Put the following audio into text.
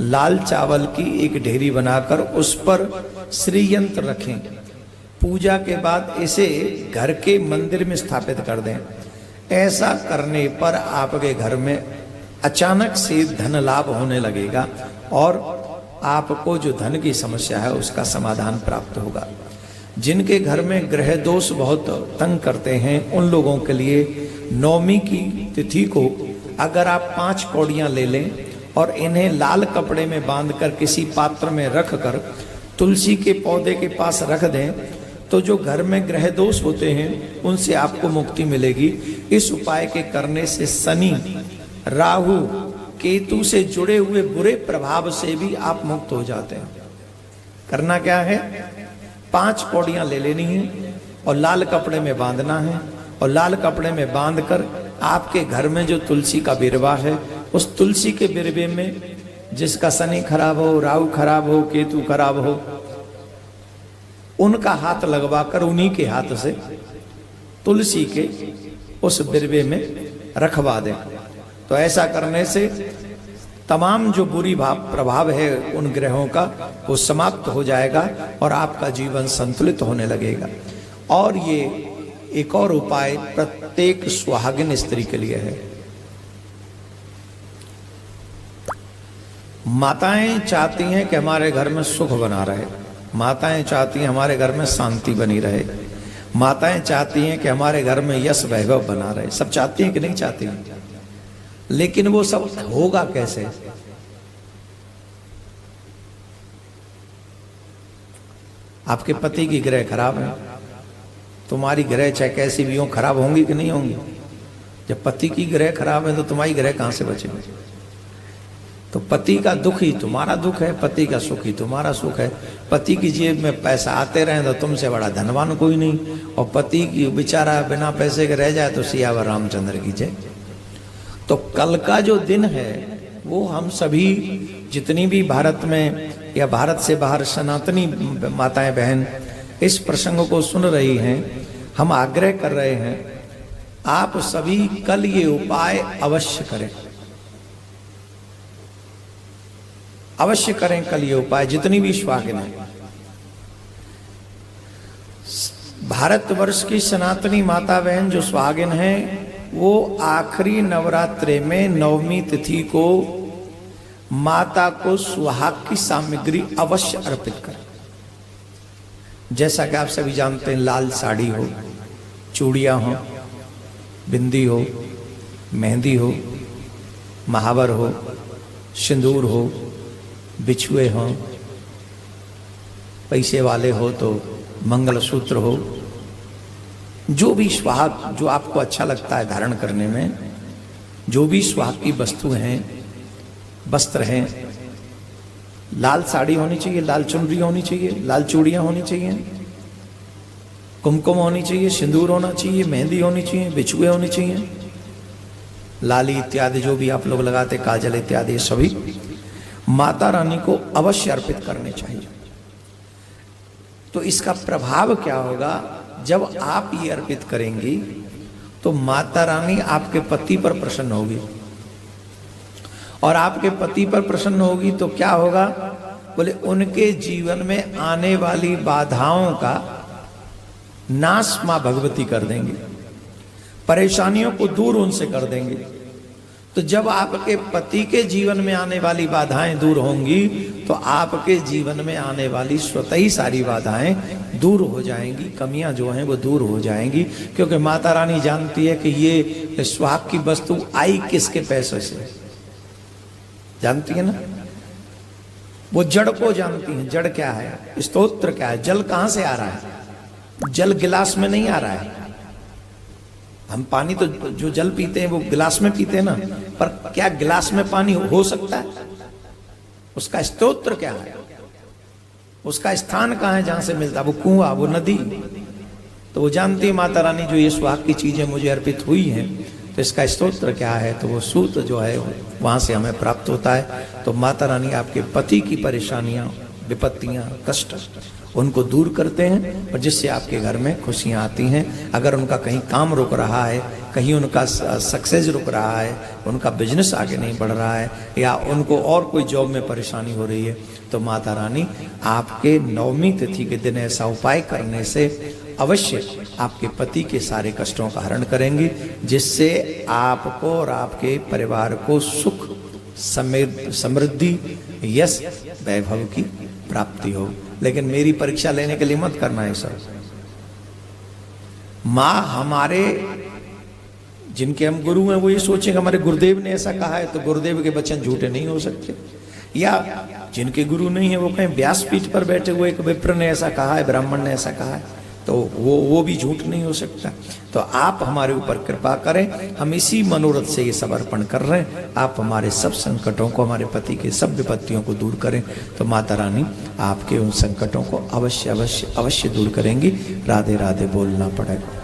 लाल चावल की एक ढेरी बनाकर उस पर श्री यंत्र रखें। पूजा के बाद इसे घर के मंदिर में स्थापित कर दें। ऐसा करने पर आपके घर में अचानक से धन लाभ होने लगेगा और आपको जो धन की समस्या है उसका समाधान प्राप्त होगा। जिनके घर में ग्रह दोष बहुत तंग करते हैं उन लोगों के लिए नवमी की तिथि को अगर आप 5 कौड़ियां ले लें और इन्हें लाल कपड़े में बांधकर किसी पात्र में रख कर तुलसी के पौधे के पास रख दें तो जो घर में ग्रह दोष होते हैं उनसे आपको मुक्ति मिलेगी। इस उपाय के करने से शनि, राहु, केतु से जुड़े हुए बुरे प्रभाव से भी आप मुक्त हो जाते हैं। करना क्या है, 5 कौड़ियां ले लेनी है और लाल कपड़े में बांधना है और लाल कपड़े में बांधकर आपके घर में जो तुलसी का बिरवा है उस तुलसी के बिरवे में जिसका शनि खराब हो, राहु खराब हो, केतु खराब हो, उनका हाथ लगवाकर उन्हीं के हाथ से तुलसी के उस बिरवे में रखवा दें। तो ऐसा करने से तमाम जो बुरी प्रभाव है उन ग्रहों का वो समाप्त हो जाएगा और आपका जीवन संतुलित होने लगेगा। और ये एक और उपाय प्रत्येक सुहागिन स्त्री के लिए है। माताएं चाहती हैं कि हमारे घर में सुख बना रहे, माताएं चाहती हैं हमारे घर में शांति बनी रहे, माताएं चाहती हैं कि हमारे घर में यश वैभव बना रहे। सब चाहती हैं कि नहीं चाहती हैं? लेकिन वो सब होगा कैसे? आपके पति की ग्रह खराब है, तुम्हारी ग्रह चाहे कैसी भी हो खराब होंगी कि नहीं होंगी? जब पति की ग्रह खराब है तो तुम्हारी ग्रह कहां से बचेगी? तो पति का दुख ही तुम्हारा दुख है, पति का सुख ही तुम्हारा सुख है। पति की जेब में पैसा आते रहे तो तुमसे बड़ा धनवान कोई नहीं, और पति की बेचारा बिना पैसे के रह जाए तो सियावर रामचंद्र की जय। तो कल का जो दिन है वो हम सभी जितनी भी भारत में या भारत से बाहर सनातनी माताएं बहन इस प्रसंग को सुन रही हैं, हम आग्रह कर रहे हैं आप सभी कल ये उपाय अवश्य करें, अवश्य करें कल ये उपाय। जितनी भी सुहागिन है, भारतवर्ष की सनातनी माता बहन जो सुहागिन है वो आखिरी नवरात्रि में नवमी तिथि को माता को सुहाग की सामग्री अवश्य अर्पित करें। जैसा कि आप सभी जानते हैं, लाल साड़ी हो, चूड़ियां हो, बिंदी हो, मेहंदी हो, महावर हो, सिंदूर हो, बिछुए हो, पैसे वाले हो तो मंगलसूत्र हो, जो भी सुहाग जो आपको अच्छा लगता है धारण करने में, जो भी सुहाग की वस्तु हैं, वस्त्र हैं, लाल साड़ी होनी चाहिए, लाल चुनरी होनी चाहिए, लाल चूड़ियां होनी चाहिए, कुमकुम होनी चाहिए, सिंदूर होना चाहिए, मेहंदी होनी चाहिए, बिछुए होने चाहिए, लाली इत्यादि जो भी आप लोग लगाते, काजल इत्यादि सभी माता रानी को अवश्य अर्पित करने चाहिए। तो इसका प्रभाव क्या होगा, जब आप ये अर्पित करेंगी तो माता रानी आपके पति पर प्रसन्न होगी, और आपके पति पर प्रसन्न होगी तो क्या होगा, बोले उनके जीवन में आने वाली बाधाओं का नाश मां भगवती कर देंगे, परेशानियों को दूर उनसे कर देंगे। तो जब आपके पति के जीवन में आने वाली बाधाएं दूर होंगी तो आपके जीवन में आने वाली स्वतः ही सारी बाधाएं दूर हो जाएंगी, कमियां जो हैं वो दूर हो जाएंगी। क्योंकि माता रानी जानती है कि ये सुहाग की वस्तु आई किसके पैसे से, जानती है ना, वो जड़ को जानती है। जड़ क्या है, स्तोत्र क्या है, जल कहां से आ रहा है? जल गिलास में नहीं आ रहा है। हम पानी तो जो जल पीते हैं वो गिलास में पीते हैं ना, पर क्या गिलास में पानी हो सकता है? उसका स्तोत्र क्या है, उसका स्थान कहां है जहां से मिलता है? वो कुआं, वो नदी। तो वो जानती है माता रानी जो ये सुहाग की चीजें मुझे अर्पित हुई हैं तो इसका स्तोत्र क्या है, तो वो सूत्र जो है वहां से हमें प्राप्त होता है। तो माता रानी आपके पति की परेशानियां, विपत्तियां, कष्ट उनको दूर करते हैं और जिससे आपके घर में खुशियां आती हैं। अगर उनका कहीं काम रुक रहा है कहीं उनका सक्सेस रुक रहा है, उनका बिजनेस आगे नहीं बढ़ रहा है, या उनको और कोई जॉब में परेशानी हो रही है, तो माता रानी आपके नवमी तिथि के दिन ऐसा उपाय करने से अवश्य आपके पति के सारे कष्टों का हरण करेंगी, जिससे आपको और आपके परिवार को सुख, समृद्धि, यश, वैभव की प्राप्ति हो। लेकिन मेरी परीक्षा लेने के लिए मत करना है सब। माँ हमारे जिनके हम गुरु हैं वो ये सोचेंगे हमारे गुरुदेव ने ऐसा कहा है, तो गुरुदेव के वचन झूठे नहीं हो सकते। या जिनके गुरु नहीं है वो कहें व्यासपीठ पर बैठे हुए एक विप्र ने ऐसा कहा है, ब्राह्मण ने ऐसा कहा है, तो वो भी झूठ नहीं हो सकता। तो आप हमारे ऊपर कृपा करें, हम इसी मनोरथ से ये सब अर्पण कर रहे हैं। आप हमारे सब संकटों को, हमारे पति के सब विपत्तियों को दूर करें, तो माता रानी आपके उन संकटों को अवश्य अवश्य अवश्य दूर करेंगी। राधे राधे बोलना पड़ेगा।